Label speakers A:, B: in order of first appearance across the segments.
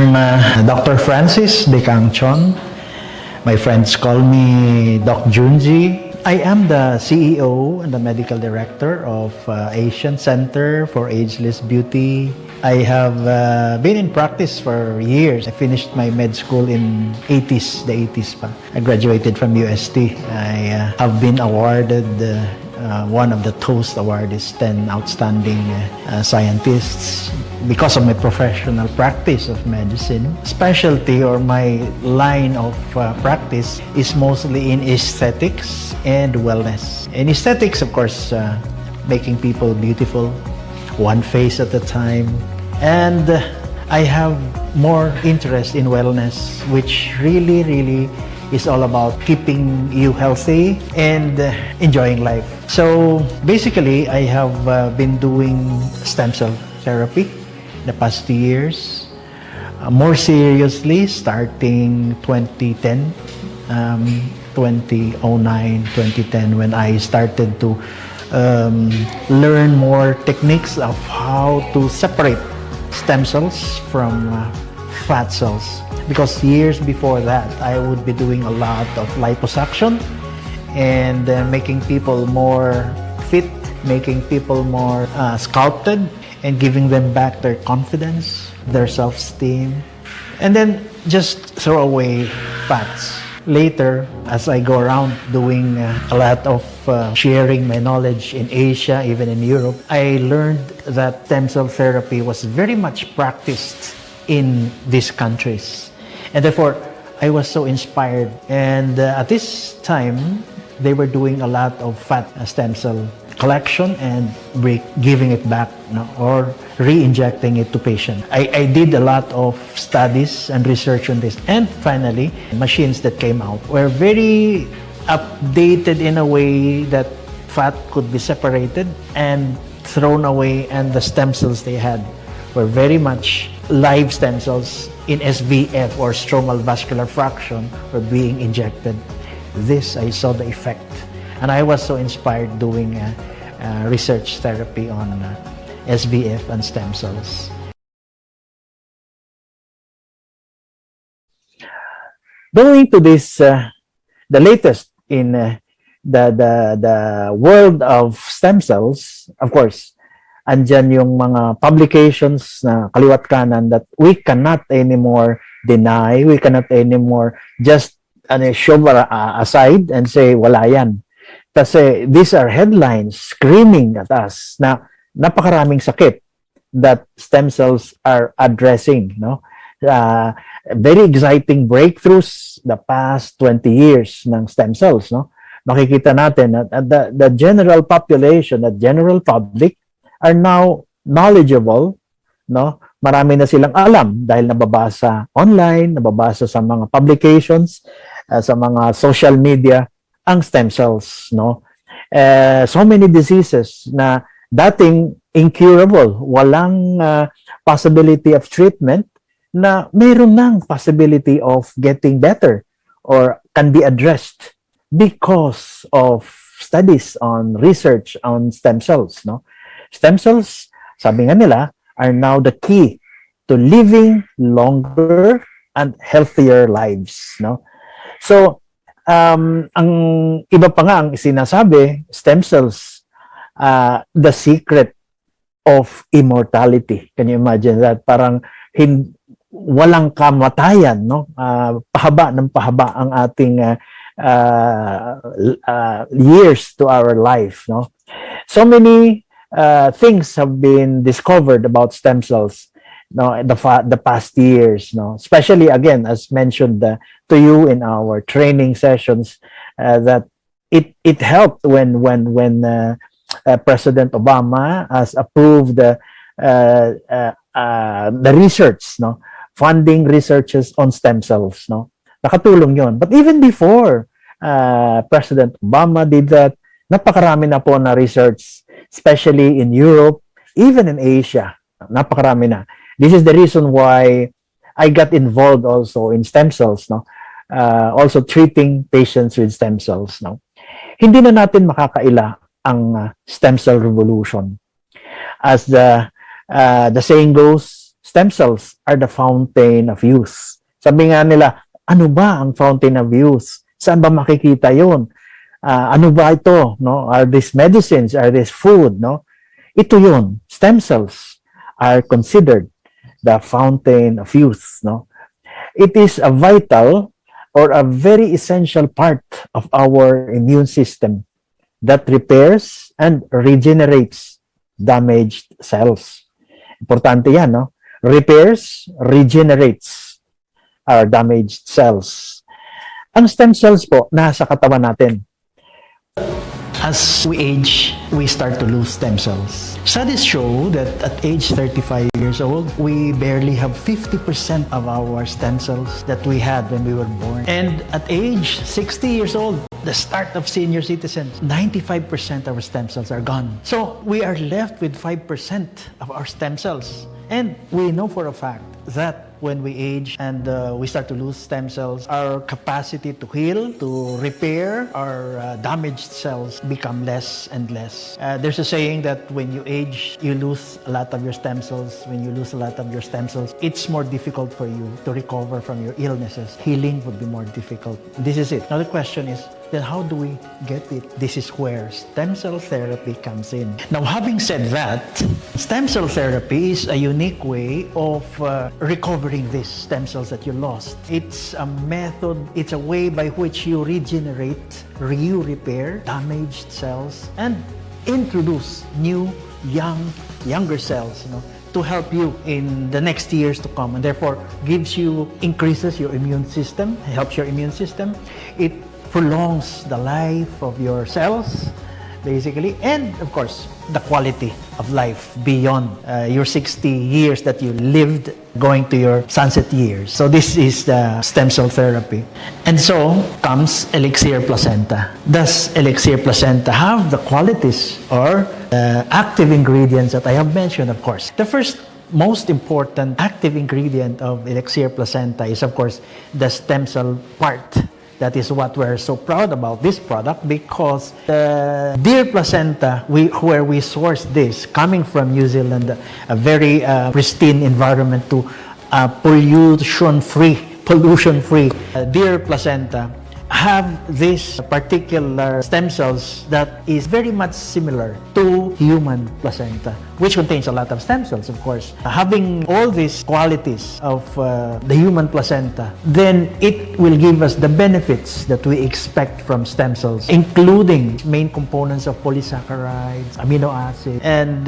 A: I'm Dr. Francis de Cangchon. My friends call me Doc Junji. I am the CEO and the Medical Director of Asian Center for Ageless Beauty. I have been in practice for years. I finished my med school in the 80s pa. I graduated from UST. I have been awarded one of the Toast Awardees, 10 outstanding scientists because of my professional practice of medicine. Specialty or my line of practice is mostly in aesthetics and wellness. In aesthetics, of course, making people beautiful, one face at a time. And I have more interest in wellness, which really is all about keeping you healthy and enjoying life. So basically, I have been doing stem cell therapy the past 2 years. More seriously, starting 2010, 2009, 2010, when I started to learn more techniques of how to separate stem cells from fat cells. Because years before that, I would be doing a lot of liposuction and making people more fit, making people more sculpted, and giving them back their confidence, their self-esteem, and then just throw away fats. Later, as I go around doing a lot of sharing my knowledge in Asia, even in Europe, I learned that stem cell therapy was very much practiced in these countries. And therefore, I was so inspired. And at this time, they were doing a lot of fat stem cell collection and giving it back, or re-injecting it to patients. I did a lot of studies and research on this. And finally, machines that came out were very updated in a way that fat could be separated and thrown away, and the stem cells they had were very much live stem cells in SVF or stromal vascular fraction were being injected. This, I saw the effect. And I was so inspired doing research therapy on SVF and stem cells. Going to this, the latest in the world of stem cells, of course, andyan yung mga publications na kaliwat kanan that we cannot anymore deny, we cannot anymore just shove aside and say wala yan. Kasi these are headlines screaming at us na napakaraming sakit that stem cells are addressing. Very exciting breakthroughs the past 20 years ng stem cells. Makikita natin that the general population, the general public, are now knowledgeable. Marami na silang alam dahil nababasa online, nababasa sa mga publications, sa mga social media, ang stem cells. So many diseases na dating incurable, walang possibility of treatment, na mayroon ng possibility of getting better or can be addressed because of studies on research on stem cells. Stem cells, sabi nga nila, are now the key to living longer and healthier lives. So, ang iba pa nga ang sinasabi, stem cells, the secret of immortality. Can you imagine that? Parang walang kamatayan, pahaba ng pahaba ang ating years to our life. So many things have been discovered about stem cells the past years, especially again as mentioned to you in our training sessions, that it helped when President Obama has approved the research, funding researches on stem cells. Nakatulong yon. But even before President Obama did that, napakarami na po na research, especially in Europe, even in Asia. Napakarami na. This is the reason why I got involved also in stem cells, also treating patients with stem cells. Hindi na natin makakaila ang stem cell revolution. As the saying goes, stem cells are the fountain of youth. Sabi nga nila, ano ba ang fountain of youth? Saan ba makikita yun? Ano ba ito? No? Are these medicines? Are these food? No? Ito yun. Stem cells are considered the fountain of youth. No? It is a vital or a very essential part of our immune system that repairs and regenerates damaged cells. Importante yan, no? Repairs, regenerates our damaged cells. Ang stem cells po, nasa katawan natin.
B: As we age, we start to lose stem cells. Studies show that at age 35 years old, we barely have 50% of our stem cells that we had when we were born. And at age 60 years old, the start of senior citizens, 95% of our stem cells are gone. So we are left with 5% of our stem cells. And we know for a fact that when we age and we start to lose stem cells, our capacity to heal, to repair our damaged cells become less and less. There's a saying that when you age, you lose a lot of your stem cells. When you lose a lot of your stem cells, it's more difficult for you to recover from your illnesses. Healing would be more difficult. This is it. Now the question is, then how do we get it? This is where stem cell therapy comes in. Now, having said that, stem cell therapy is a unique way of recovering these stem cells that you lost. It's a method, it's a way by which you regenerate, you repair damaged cells and introduce new, younger cells, to help you in the next years to come, and therefore increases your immune system, helps your immune system. It prolongs the life of your cells, basically, and of course, the quality of life beyond your 60 years that you lived going to your sunset years. So this is the stem cell therapy. And so comes Elixir Placenta. Does Elixir Placenta have the qualities or active ingredients that I have mentioned? Of course, the first most important active ingredient of Elixir Placenta is, of course, the stem cell part. That is what we're so proud about this product, because the deer placenta, where we source this, coming from New Zealand, a very pristine environment to pollution-free deer placenta, have this particular stem cells that is very much similar to human placenta, which contains a lot of stem cells, of course. Having all these qualities of the human placenta, then it will give us the benefits that we expect from stem cells, including main components of polysaccharides, amino acids, and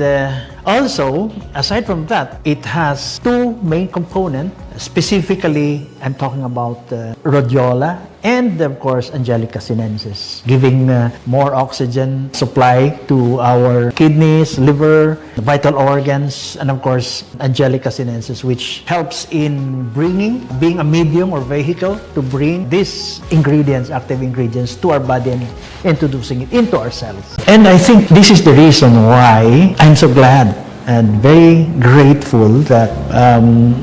B: also, aside from that, it has two main components. Specifically, I'm talking about rhodiola and, of course, Angelica sinensis, giving more oxygen supply to our kidneys, liver, vital organs, and of course, Angelica sinensis, which helps in being a medium or vehicle to bring these ingredients, active ingredients, to our body and introducing it into our cells. And I think this is the reason why I'm so glad and very grateful that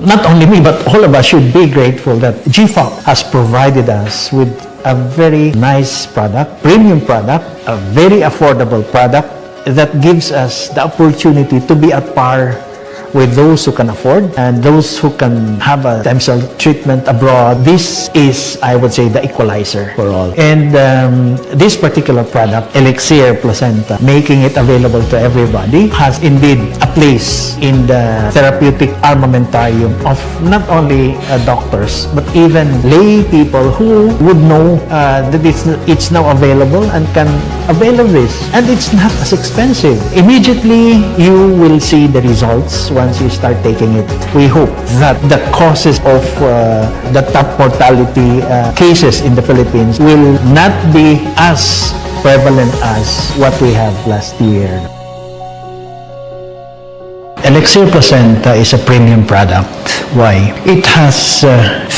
B: not only me, but all of us should be grateful that GFOC has provided us with a very nice product, premium product, a very affordable product that gives us the opportunity to be at par with those who can afford and those who can have a stem cell treatment abroad. This is, I would say, the equalizer for all. And this particular product, Elixir Placenta, making it available to everybody, has indeed a place in the therapeutic armamentarium of not only doctors, but even lay people who would know that it's now available and can avail of this. And it's not as expensive. Immediately, you will see the results once you start taking it. We hope that the causes of the top mortality cases in the Philippines will not be as prevalent as what we have last year. Elixir Placenta is a premium product. Why? It has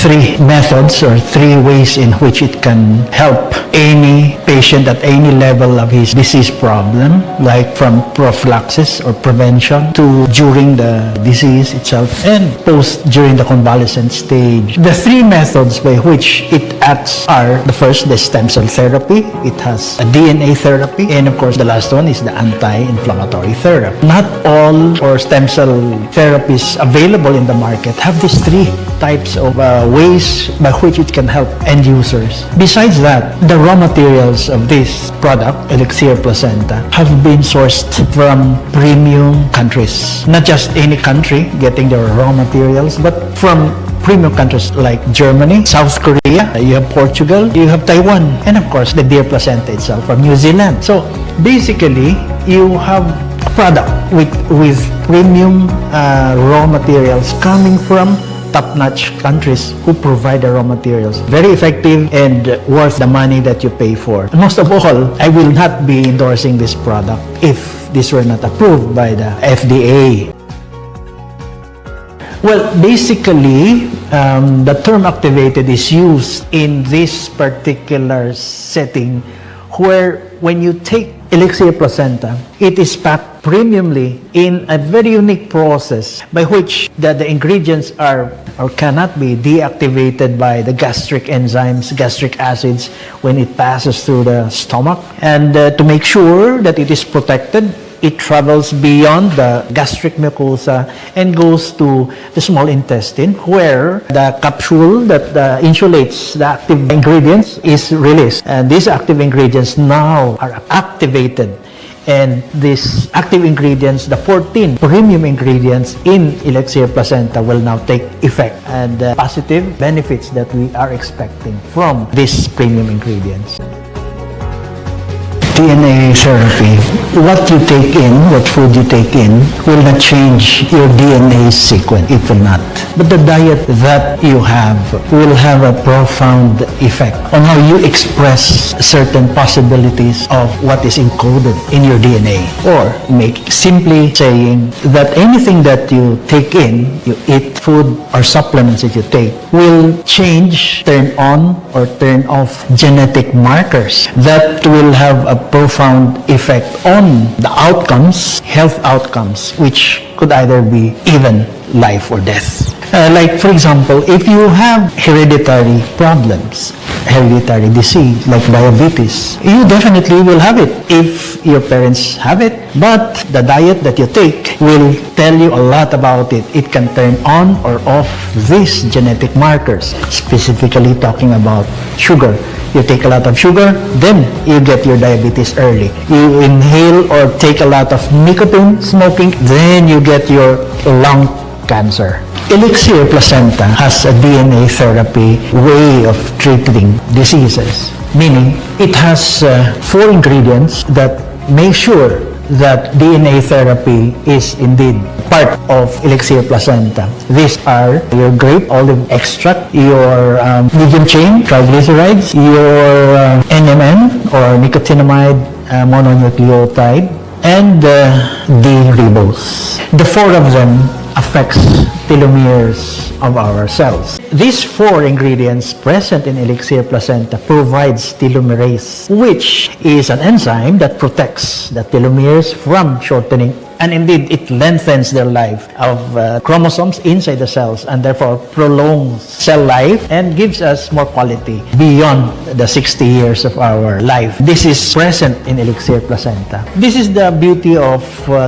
B: three methods or three ways in which it can help any patient at any level of his disease problem, like from prophylaxis or prevention to during the disease itself and post during the convalescent stage. The three methods by which it acts are: the first, the stem cell therapy. It has a DNA therapy, and of course the last one is the anti-inflammatory therapy. Not all or stem cell therapies available in the market have these three types of ways by which it can help end users. Besides that, the raw materials of this product, Elixir Placenta, have been sourced from premium countries. Not just any country getting their raw materials, but from premium countries like Germany, South Korea, you have Portugal, you have Taiwan, and of course the deer placenta itself from New Zealand. So basically, you have a product with premium raw materials coming from top-notch countries who provide the raw materials. Very effective and worth the money that you pay for. Most of all, I will not be endorsing this product if this were not approved by the FDA. Well, basically, the term activated is used in this particular setting where when you take Elixir Placenta, it is packed premiumly in a very unique process by which the ingredients are or cannot be deactivated by the gastric enzymes, gastric acids, when it passes through the stomach. And to make sure that it is protected, it travels beyond the gastric mucosa and goes to the small intestine, where the capsule that insulates the active ingredients is released. And these active ingredients now are activated. And these active ingredients, the 14 premium ingredients in Elixir Placenta, will now take effect. And positive benefits that we are expecting from these premium ingredients. DNA therapy, what you take in, what food you take in, will not change your DNA sequence. It will not. But the diet that you have will have a profound effect on how you express certain possibilities of what is encoded in your DNA. Or simply saying that anything that you take in, you eat, food or supplements that you take, will change, turn on or turn off genetic markers that will have a profound effect on the outcomes, health outcomes, which could either be even life or death. Like, for example, if you have hereditary problems, hereditary disease like diabetes, you definitely will have it if your parents have it. But the diet that you take will tell you a lot about it. It can turn on or off these genetic markers, specifically talking about sugar. You take a lot of sugar, then you get your diabetes early. You inhale or take a lot of nicotine, smoking, then you get your lung cancer. Elixir Placenta has a DNA therapy way of treating diseases, meaning it has 4 ingredients that make sure that DNA therapy is indeed part of Elixir Placenta. These are your grape olive extract, your medium chain triglycerides, your NMN or nicotinamide mononucleotide, and D-ribose. The 4 of them affects telomeres of our cells. These 4 ingredients present in Elixir Placenta provides telomerase, which is an enzyme that protects the telomeres from shortening, and indeed it lengthens their life of chromosomes inside the cells, and therefore prolongs cell life and gives us more quality beyond the 60 years of our life. This is present in Elixir Placenta. This is the beauty of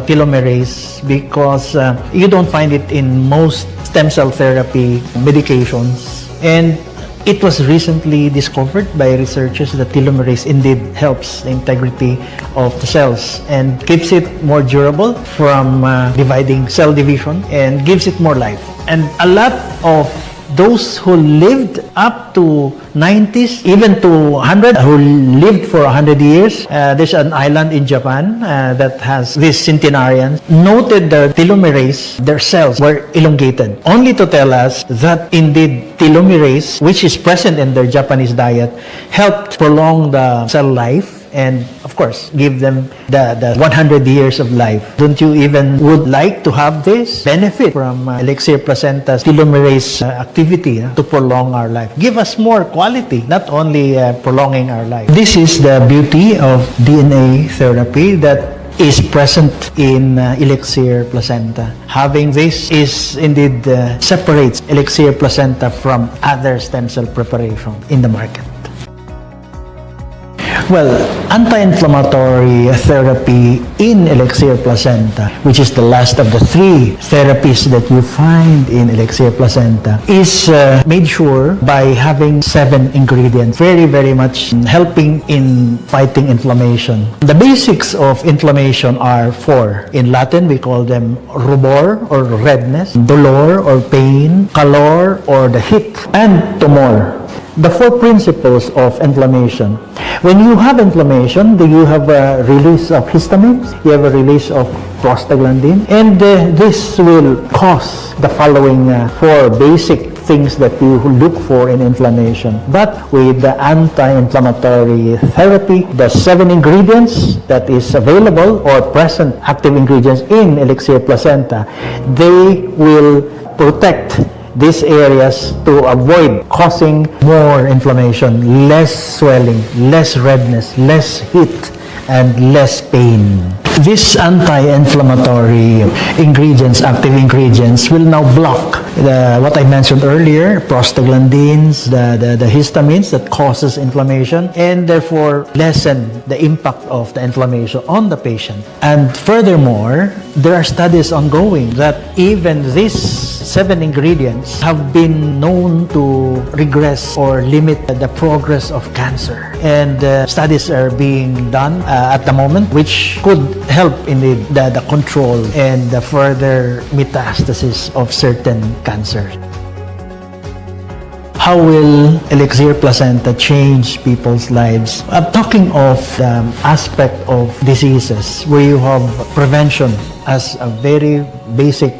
B: telomerase, because you don't find it in most stem cell therapy medications, and it was recently discovered by researchers that telomerase indeed helps the integrity of the cells and keeps it more durable from dividing cell division and gives it more life. And a lot of those who lived up to 90s, even to 100, who lived for 100 years. There's an island in Japan that has these centenarians, noted the telomerase, their cells were elongated, only to tell us that indeed telomerase, which is present in their Japanese diet, helped prolong the cell life and of course, give them the 100 years of life. Don't you even would like to have this benefit from Elixir Placenta's telomerase activity to prolong our life? Give us more quality, not only prolonging our life. This is the beauty of DNA therapy that is present in Elixir Placenta. Having this is indeed separates Elixir Placenta from other stem cell preparation in the market. Well, anti-inflammatory therapy in Elixir Placenta, which is the last of the 3 therapies that you find in Elixir Placenta, is made sure by having 7 ingredients, very much helping in fighting inflammation. The basics of inflammation are 4. In Latin, we call them rubor or redness, dolor or pain, calor or the heat, and tumor. The 4 principles of inflammation. When you have inflammation, you have a release of histamines, you have a release of prostaglandin, and this will cause the following 4 basic things that you look for in inflammation. But with the anti-inflammatory therapy, the 7 ingredients that is available or present active ingredients in Elixir Placenta, they will protect these areas to avoid causing more inflammation, less swelling, less redness, less heat, and less pain. These anti-inflammatory ingredients, active ingredients, will now block what I mentioned earlier, prostaglandins, the histamines that causes inflammation, and therefore lessen the impact of the inflammation on the patient. And furthermore, there are studies ongoing that even these 7 ingredients have been known to regress or limit the progress of cancer. And studies are being done at the moment, which could help in the control and the further metastasis of certain cancers. How will Elixir Placenta change people's lives? I'm talking of the aspect of diseases where you have prevention as a very basic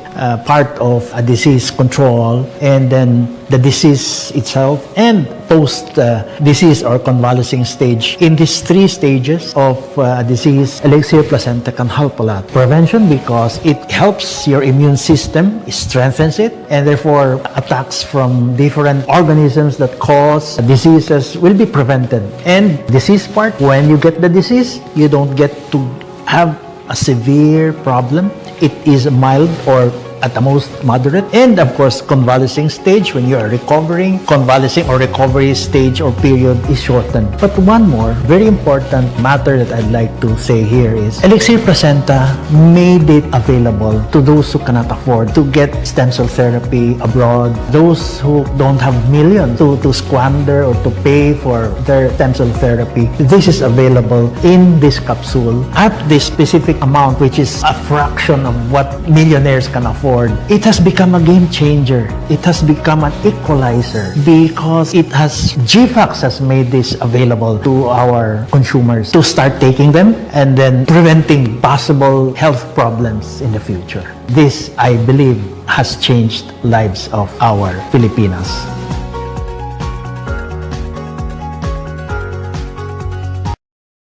B: part of a disease control, and then the disease itself, and post-disease or convalescing stage. In these 3 stages of disease, Elixir Placenta can help a lot. Prevention, because it helps your immune system, it strengthens it, and therefore attacks from different organisms that cause diseases will be prevented. And disease part, when you get the disease, you don't get to have a severe problem. It is mild or at the most moderate. And of course, convalescing stage, when you are recovering, convalescing or recovery stage or period is shortened. But one more very important matter that I'd like to say here is Elixir Placenta made it available to those who cannot afford to get stem cell therapy abroad, those who don't have millions to squander or to pay for their stem cell therapy. This is available in this capsule at this specific amount, which is a fraction of what millionaires can afford. It has become a game changer. It has become an equalizer because GFAX has made this available to our consumers to start taking them and then preventing possible health problems in the future. This, I believe, has changed lives of our Filipinos.